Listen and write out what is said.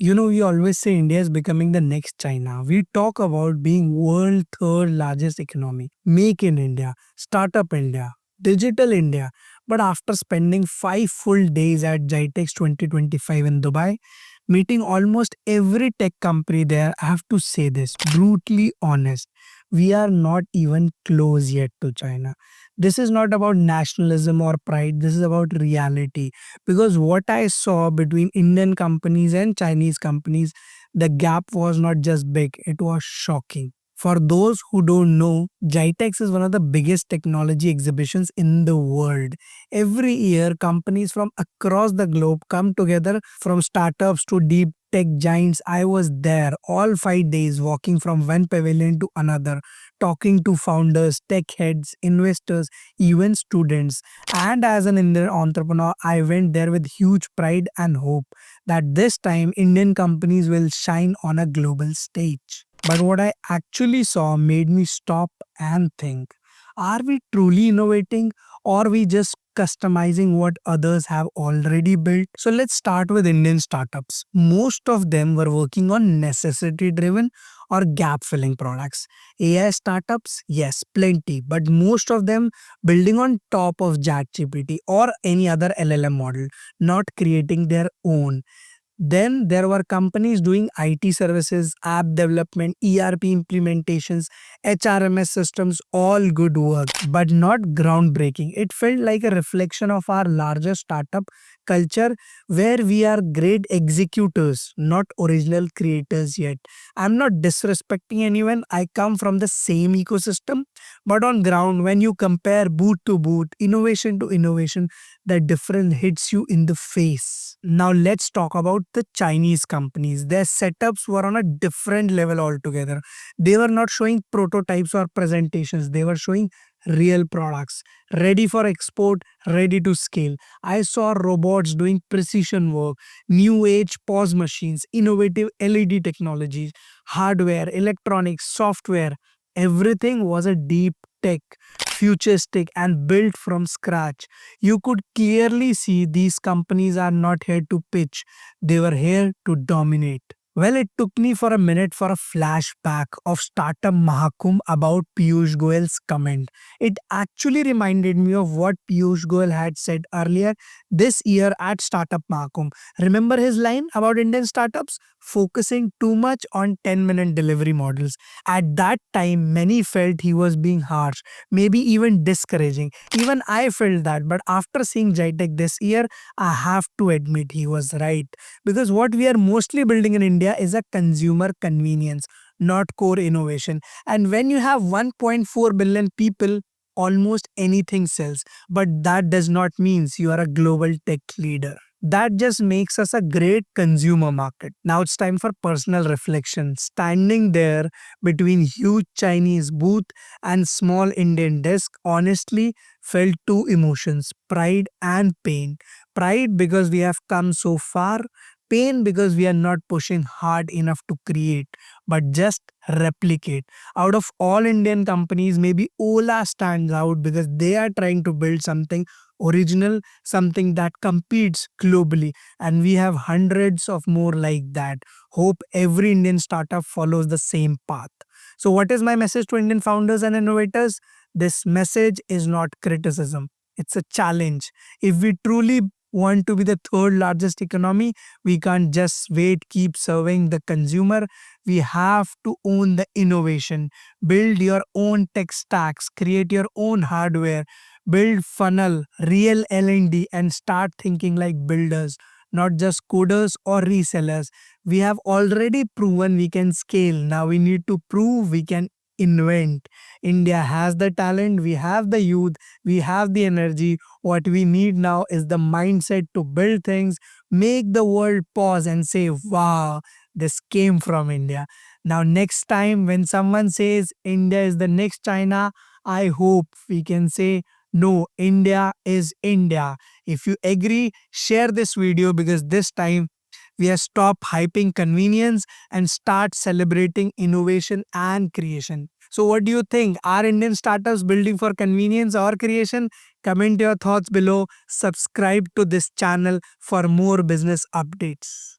We always say India is becoming the next China. We talk about being world third largest economy, make in India, startup India, digital India. But after spending 5 full days at GITEX 2025 in Dubai, meeting almost every tech company there, I have to say this brutally honest. We are not even close yet to China. This is not about nationalism or pride. This is about reality, because what I saw between Indian companies and Chinese companies, the gap was not just big, it was shocking. For those who don't know, GITEX is one of the biggest technology exhibitions in the world. Every year, companies from across the globe come together, from startups to deep tech giants. I was there all 5 days, walking from one pavilion to another, talking to founders, tech heads, investors, even students. And as an Indian entrepreneur, I went there with huge pride and hope that this time Indian companies will shine on a global stage. But what I actually saw made me stop and think, are we truly innovating, or are we just customizing what others have already built? So let's start with Indian startups. Most of them were working on necessity driven or gap filling products. AI startups, yes, plenty, but most of them building on top of ChatGPT or any other LLM model, not creating their own. Then there were companies doing IT services, app development, ERP implementations, HRMS systems, all good work, but not groundbreaking. It felt like a reflection of our larger startup culture, where we are great executors, not original creators yet. I'm not disrespecting anyone. I come from the same ecosystem, but on ground, when you compare boot to boot, innovation to innovation, the difference hits you in the face. Now let's talk about the Chinese companies. Their setups were on a different level altogether. They were not showing prototypes or presentations, they were showing real products, ready for export, ready to scale. I saw robots doing precision work, new age pause machines, innovative LED technologies, hardware, electronics, software. Everything was a deep tech, futuristic, and built from scratch. You could clearly see these companies are not here to pitch, they were here to dominate. Well, it took me for a minute for a flashback of Startup Mahakumbh about Piyush Goyal's comment. It actually reminded me of what Piyush Goyal had said earlier this year at Startup Mahakumbh. Remember his line about Indian startups focusing too much on 10-minute delivery models? At that time, many felt he was being harsh, maybe even discouraging. Even I felt that, but after seeing Jitech this year, I have to admit he was right. Because what we are mostly building in India is a consumer convenience, not core innovation. And when you have 1.4 billion people, almost anything sells. But that does not mean you are a global tech leader. That just makes us a great consumer market. Now it's time for personal reflection. Standing there between huge Chinese booth and small Indian desk honestly felt two emotions: pride and pain. Pride because we have come so far, pain because we are not pushing hard enough to create, but just replicate. Out of all Indian companies, maybe Ola stands out because they are trying to build something original, something that competes globally, and we have hundreds of more like that. Hope every Indian startup follows the same path. So, what is my message to Indian founders and innovators? This message is not criticism, it's a challenge. If we truly want to be the third largest economy, we can't just wait, keep serving the consumer. We have to own the innovation, build your own tech stacks, create your own hardware, build funnel, real L&D, and start thinking like builders, not just coders or resellers. We have already proven we can scale. Now we need to prove we can invent. India has the talent, we have the youth, we have the energy. What we need now is the mindset to build things, make the world pause and say, wow, this came from India. Now, next time when someone says India is the next China, I hope we can say, no, India is India. If you agree, share this video, because this time we have stopped hyping convenience and start celebrating innovation and creation. So, what do you think? Are Indian startups building for convenience or creation? Comment your thoughts below. Subscribe to this channel for more business updates.